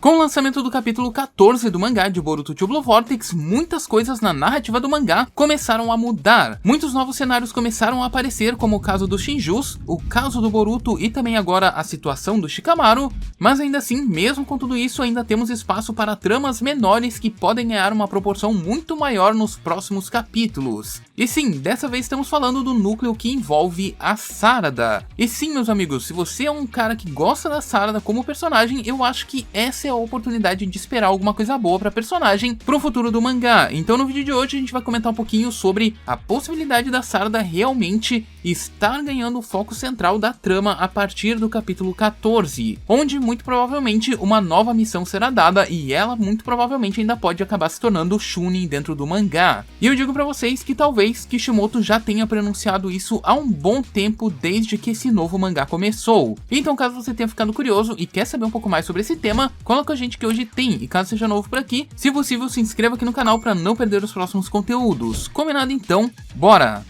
Com o lançamento do capítulo 14 do mangá de Boruto to Blue Vortex, muitas coisas na narrativa do mangá começaram a mudar. Muitos novos cenários começaram a aparecer, como o caso dos Shinjus, o caso do Boruto e também agora a situação do Shikamaru, mas ainda assim, mesmo com tudo isso, ainda temos espaço para tramas menores que podem ganhar uma proporção muito maior nos próximos capítulos. E sim, dessa vez estamos falando do núcleo que envolve a Sarada. E sim, meus amigos, se você é um cara que gosta da Sarada como personagem, eu acho que essa é a oportunidade de esperar alguma coisa boa pra personagem pro futuro do mangá. Então no vídeo de hoje a gente vai comentar um pouquinho sobre a possibilidade da Sarada realmente estar ganhando o foco central da trama a partir do capítulo 14, onde muito provavelmente uma nova missão será dada e ela muito provavelmente ainda pode acabar se tornando Chunin dentro do mangá. E eu digo pra vocês que talvez Kishimoto já tenha pronunciado isso há um bom tempo desde que esse novo mangá começou. Então caso você tenha ficado curioso e quer saber um pouco mais sobre esse tema, cola com a gente que hoje tem, e caso seja novo por aqui, se possível se inscreva aqui no canal para não perder os próximos conteúdos. Combinado então? Bora!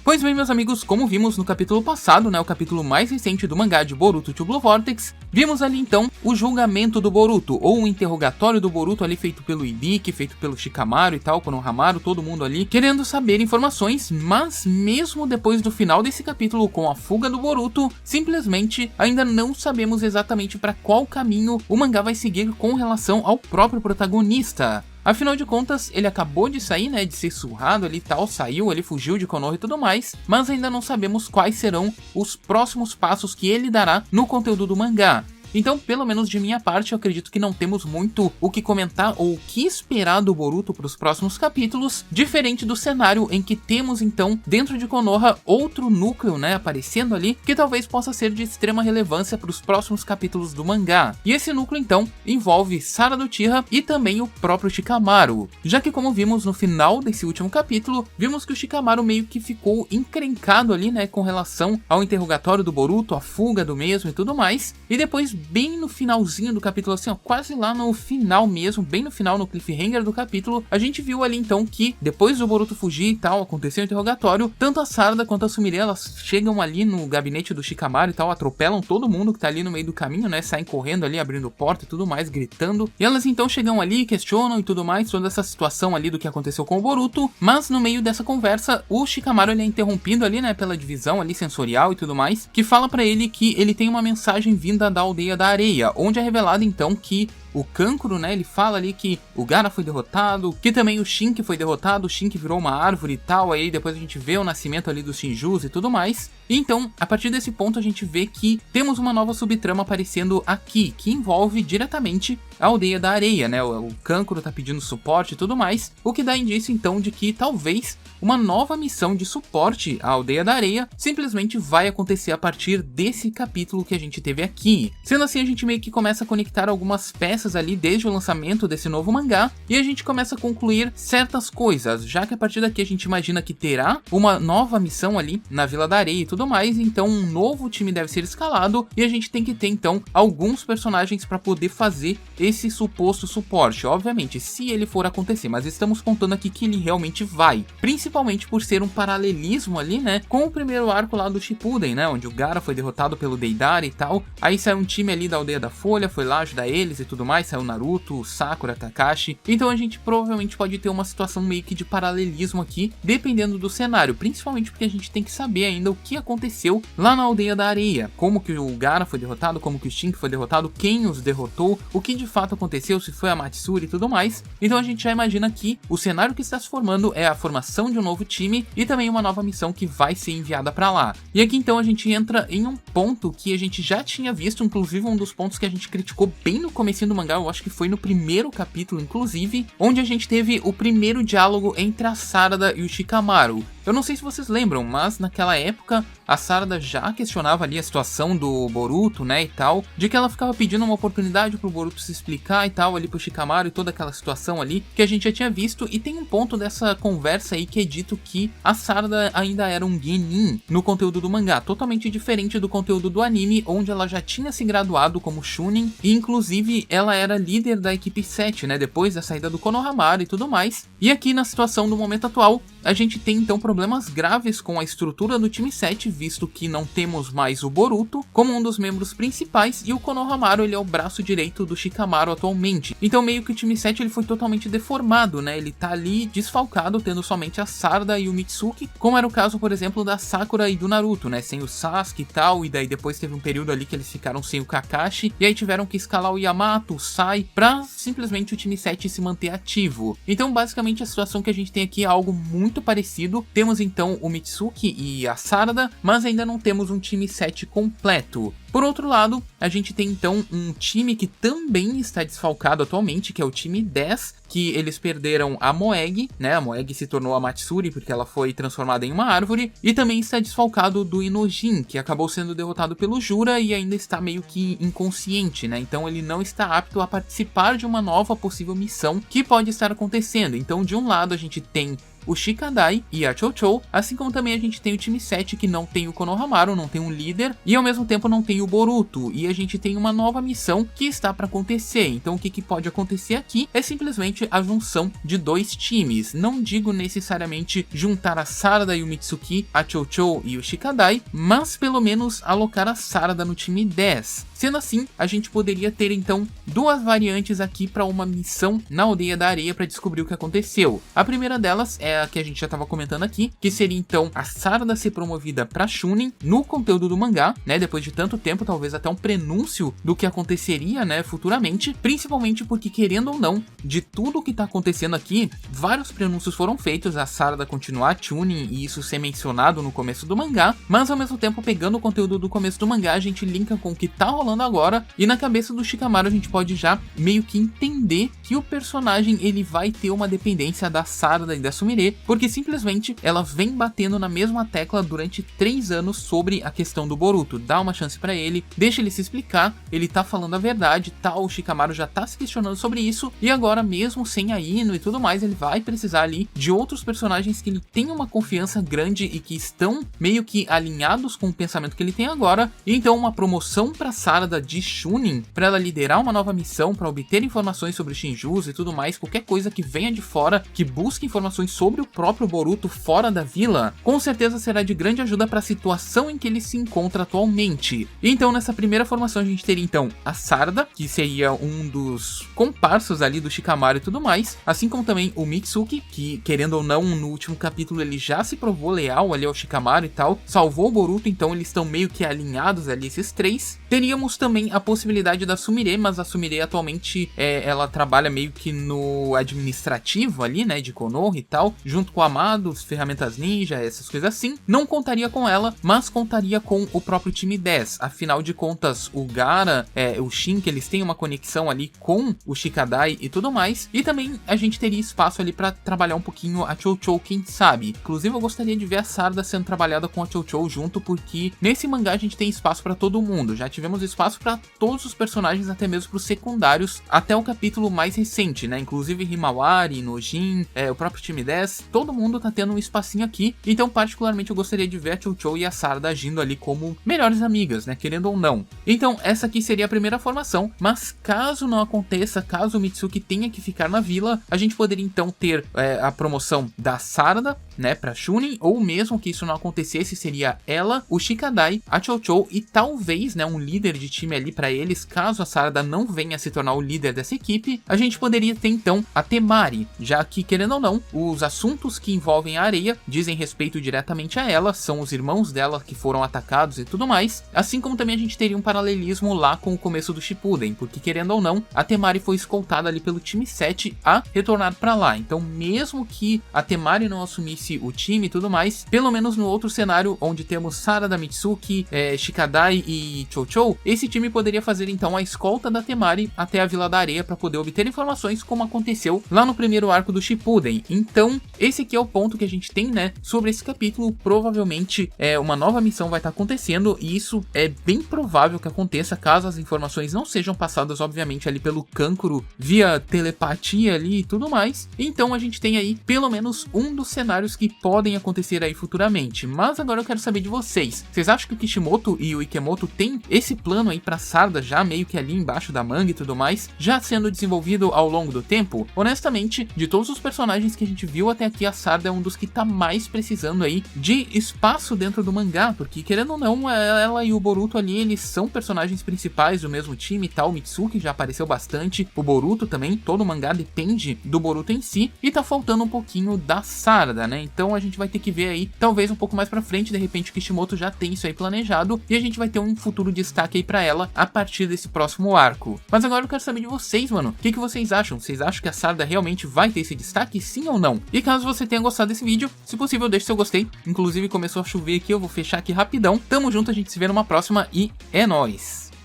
Pois bem, meus amigos, como vimos no capítulo passado, o capítulo mais recente do mangá de Boruto to Blue Vortex, vimos ali então o julgamento do Boruto, ou o interrogatório do Boruto ali feito pelo Ibiki, feito pelo Shikamaru e tal, Konohamaru, todo mundo ali querendo saber informações, mas mesmo depois do final desse capítulo com a fuga do Boruto, simplesmente ainda não sabemos exatamente para qual caminho o mangá vai seguir com relação ao próprio protagonista. Afinal de contas, ele acabou de sair, de ser surrado ali e tal, saiu, ele fugiu de Konoha e tudo mais, mas ainda não sabemos quais serão os próximos passos que ele dará no conteúdo do mangá. Então, pelo menos de minha parte, eu acredito que não temos muito o que comentar ou o que esperar do Boruto para os próximos capítulos, diferente do cenário em que temos então, dentro de Konoha, outro núcleo, aparecendo ali, que talvez possa ser de extrema relevância para os próximos capítulos do mangá. E esse núcleo então, envolve Sarada Uchiha e também o próprio Shikamaru, já que como vimos no final desse último capítulo, vimos que o Shikamaru meio que ficou encrencado ali, com relação ao interrogatório do Boruto, a fuga do mesmo e tudo mais, e depois bem no finalzinho do capítulo, assim, quase lá no final mesmo, bem no final, no cliffhanger do capítulo, a gente viu ali então que depois do Boruto fugir e tal, aconteceu o interrogatório, tanto a Sarada quanto a Sumire, elas chegam ali no gabinete do Shikamaru e tal, atropelam todo mundo que tá ali no meio do caminho, saem correndo ali, abrindo porta e tudo mais, gritando, e elas então chegam ali, questionam e tudo mais, toda essa situação ali do que aconteceu com o Boruto, mas no meio dessa conversa, o Shikamaru ele é interrompido ali, pela divisão ali sensorial e tudo mais, que fala pra ele que ele tem uma mensagem vinda da aldeia da areia, onde é revelado então que o Kankuro, ele fala ali que o Gaara foi derrotado, que também o Shinki foi derrotado, o Shinki virou uma árvore e tal, aí depois a gente vê o nascimento ali dos Shinjus e tudo mais. E então, a partir desse ponto a gente vê que temos uma nova subtrama aparecendo aqui, que envolve diretamente a aldeia da areia, o Kankuro tá pedindo suporte e tudo mais, o que dá indício então de que talvez uma nova missão de suporte à aldeia da areia simplesmente vai acontecer a partir desse capítulo que a gente teve aqui. Sendo assim, a gente meio que começa a conectar algumas peças ali desde o lançamento desse novo mangá, e a gente começa a concluir certas coisas, já que a partir daqui a gente imagina que terá uma nova missão ali na Vila da Areia e tudo mais, então um novo time deve ser escalado, e a gente tem que ter então alguns personagens para poder fazer esse suposto suporte, obviamente, se ele for acontecer, mas estamos contando aqui que ele realmente vai, principalmente por ser um paralelismo ali, com o primeiro arco lá do Shippuden, onde o Gaara foi derrotado pelo Deidara e tal, aí saiu um time ali da Aldeia da Folha, foi lá ajudar eles e tudo mais, saiu Naruto, Sakura, Kakashi, então a gente provavelmente pode ter uma situação meio que de paralelismo aqui, dependendo do cenário, principalmente porque a gente tem que saber ainda o que aconteceu lá na Aldeia da Areia, como que o Gaara foi derrotado, como que o Shinki foi derrotado, quem os derrotou, o que de fato aconteceu, se foi a Matsuri e tudo mais, então a gente já imagina que o cenário que está se formando é a formação de um novo time e também uma nova missão que vai ser enviada pra lá. E aqui então a gente entra em um ponto que a gente já tinha visto, inclusive um dos pontos que a gente criticou bem no comecinho do mangá, eu acho que foi no primeiro capítulo inclusive, onde a gente teve o primeiro diálogo entre a Sarada e o Shikamaru. Eu não sei se vocês lembram, mas naquela época a Sarada já questionava ali a situação do Boruto, e tal, de que ela ficava pedindo uma oportunidade pro Boruto se explicar e tal, ali pro Shikamaru e toda aquela situação ali que a gente já tinha visto, e tem um ponto dessa conversa aí que é dito que a Sarada ainda era um genin no conteúdo do mangá, totalmente diferente do conteúdo do anime, onde ela já tinha se graduado como Chunin, e inclusive ela era líder da equipe 7, depois da saída do Konohamaru e tudo mais, e aqui na situação do momento atual, a gente tem então problemas graves com a estrutura do time 7, visto que não temos mais o Boruto como um dos membros principais e o Konohamaru ele é o braço direito do Shikamaru atualmente. Então meio que o time 7 ele foi totalmente deformado, né? Ele tá ali desfalcado, tendo somente a Sarada e o Mitsuki, como era o caso, por exemplo, da Sakura e do Naruto, né? Sem o Sasuke e tal, e daí depois teve um período ali que eles ficaram sem o Kakashi, e aí tiveram que escalar o Yamato, o Sai, pra simplesmente o time 7 se manter ativo. Então basicamente a situação que a gente tem aqui é algo muito parecido. Temos então o Mitsuki e a Sarada, mas ainda não temos um time 7 completo. Por outro lado, a gente tem então um time que também está desfalcado atualmente, que é o time 10, que eles perderam a Moeg, né? A Moeg se tornou a Matsuri porque ela foi transformada em uma árvore, e também está desfalcado do Inojin, que acabou sendo derrotado pelo Jura e ainda está meio que inconsciente, né? Então ele não está apto a participar de uma nova possível missão que pode estar acontecendo. Então de um lado a gente tem o Shikadai e a Chocho, assim como também a gente tem o time 7 que não tem o Konohamaru, não tem um líder e ao mesmo tempo não tem o Boruto, e a gente tem uma nova missão que está para acontecer. Então o que pode acontecer aqui é simplesmente a junção de dois times. Não digo necessariamente juntar a Sarada e o Mitsuki, a Chocho e o Shikadai, mas pelo menos alocar a Sarada no time 10. Sendo assim, a gente poderia ter então duas variantes aqui para uma missão na Aldeia da Areia para descobrir o que aconteceu. A primeira delas é a que a gente já estava comentando aqui, que seria então a Sarada ser promovida para Chunin no conteúdo do mangá, né? Depois de tanto tempo, talvez até um prenúncio do que aconteceria, né, futuramente, principalmente porque, querendo ou não, de tudo o que está acontecendo aqui, vários prenúncios foram feitos, a Sarada continuar Chunin e isso ser mencionado no começo do mangá, mas ao mesmo tempo, pegando o conteúdo do começo do mangá, a gente linka com o que tá rolando agora, e na cabeça do Shikamaru a gente pode já meio que entender que o personagem ele vai ter uma dependência da Sarada e da Sumire, porque simplesmente ela vem batendo na mesma tecla durante 3 anos sobre a questão do Boruto. Dá uma chance pra ele, deixa ele se explicar, ele tá falando a verdade, tal, o Shikamaru já tá se questionando sobre isso, e agora mesmo sem a Ino e tudo mais, ele vai precisar ali de outros personagens que ele tem uma confiança grande e que estão meio que alinhados com o pensamento que ele tem agora, e então uma promoção pra Sarada de Chunin, para ela liderar uma nova missão, para obter informações sobre Shinjus e tudo mais, qualquer coisa que venha de fora, que busque informações sobre o próprio Boruto fora da vila, com certeza será de grande ajuda para a situação em que ele se encontra atualmente. E então nessa primeira formação a gente teria então a Sarada, que seria um dos comparsos ali do Shikamaru e tudo mais, assim como também o Mitsuki, que querendo ou não, no último capítulo ele já se provou leal ali ao Shikamaru e tal, salvou o Boruto, então eles estão meio que alinhados ali esses três. Teríamos também a possibilidade da Sumire, mas a Sumire atualmente ela trabalha meio que no administrativo ali, né, de Konoha e tal, junto com o Amado, ferramentas ninja, essas coisas assim. Não contaria com ela, mas contaria com o próprio time 10. Afinal de contas, o Gaara, o Shin, que eles têm uma conexão ali com o Shikadai e tudo mais. E também a gente teria espaço ali para trabalhar um pouquinho a Chocho, quem sabe. Inclusive eu gostaria de ver a Sarada sendo trabalhada com a Chocho junto, porque nesse mangá a gente tem espaço para todo mundo. Já tivemos espaço para todos os personagens, até mesmo para os secundários, até o capítulo mais recente, né? Inclusive Himawari, Nojin, o próprio time 10, todo mundo tá tendo um espacinho aqui. Então, particularmente, eu gostaria de ver a Chocho e a Sarada agindo ali como melhores amigas, né? Querendo ou não. Então, essa aqui seria a primeira formação, mas caso não aconteça, caso o Mitsuki tenha que ficar na vila, a gente poderia então ter a promoção da Sarada, né, pra Chunin, ou mesmo que isso não acontecesse, seria ela, o Shikadai, a Chocho e talvez, né, um líder de time ali pra eles, caso a Sarada não venha a se tornar o líder dessa equipe. A gente poderia ter então a Temari, já que, querendo ou não, os assuntos que envolvem a areia dizem respeito diretamente a ela, são os irmãos dela que foram atacados e tudo mais, assim como também a gente teria um paralelismo lá com o começo do Shippuden, porque querendo ou não, a Temari foi escoltada ali pelo time 7 a retornar pra lá. Então mesmo que a Temari não assumisse o time e tudo mais, pelo menos no outro cenário onde temos Sarada, Mitsuki, Shikadai e Chocho, esse time poderia fazer então a escolta da Temari até a Vila da Areia para poder obter informações, como aconteceu lá no primeiro arco do Shippuden. Então esse aqui é o ponto que a gente tem, né, sobre esse capítulo. Provavelmente uma nova missão vai estar acontecendo, e isso é bem provável que aconteça caso as informações não sejam passadas obviamente ali pelo Kankuro via telepatia ali e tudo mais. Então a gente tem aí pelo menos um dos cenários que podem acontecer aí futuramente. Mas agora eu quero saber de vocês. Vocês acham que o Kishimoto e o Ikemoto têm esse plano aí pra Sarda já meio que ali embaixo da manga e tudo mais, já sendo desenvolvido ao longo do tempo? Honestamente, de todos os personagens que a gente viu até aqui, a Sarda é um dos que tá mais precisando aí de espaço dentro do mangá, porque querendo ou não, ela e o Boruto ali, eles são personagens principais do mesmo time e tal. O Mitsuki já apareceu bastante, o Boruto também, todo o mangá depende do Boruto em si, e tá faltando um pouquinho da Sarda, né? Então a gente vai ter que ver aí, talvez um pouco mais pra frente, de repente o Kishimoto já tem isso aí planejado, e a gente vai ter um futuro destaque aí pra ela a partir desse próximo arco. Mas agora eu quero saber de vocês, mano, o que vocês acham? Vocês acham que a Sarda realmente vai ter esse destaque, sim ou não? E caso você tenha gostado desse vídeo, se possível deixe seu gostei, inclusive começou a chover aqui, eu vou fechar aqui rapidão. Tamo junto, a gente se vê numa próxima e é nóis!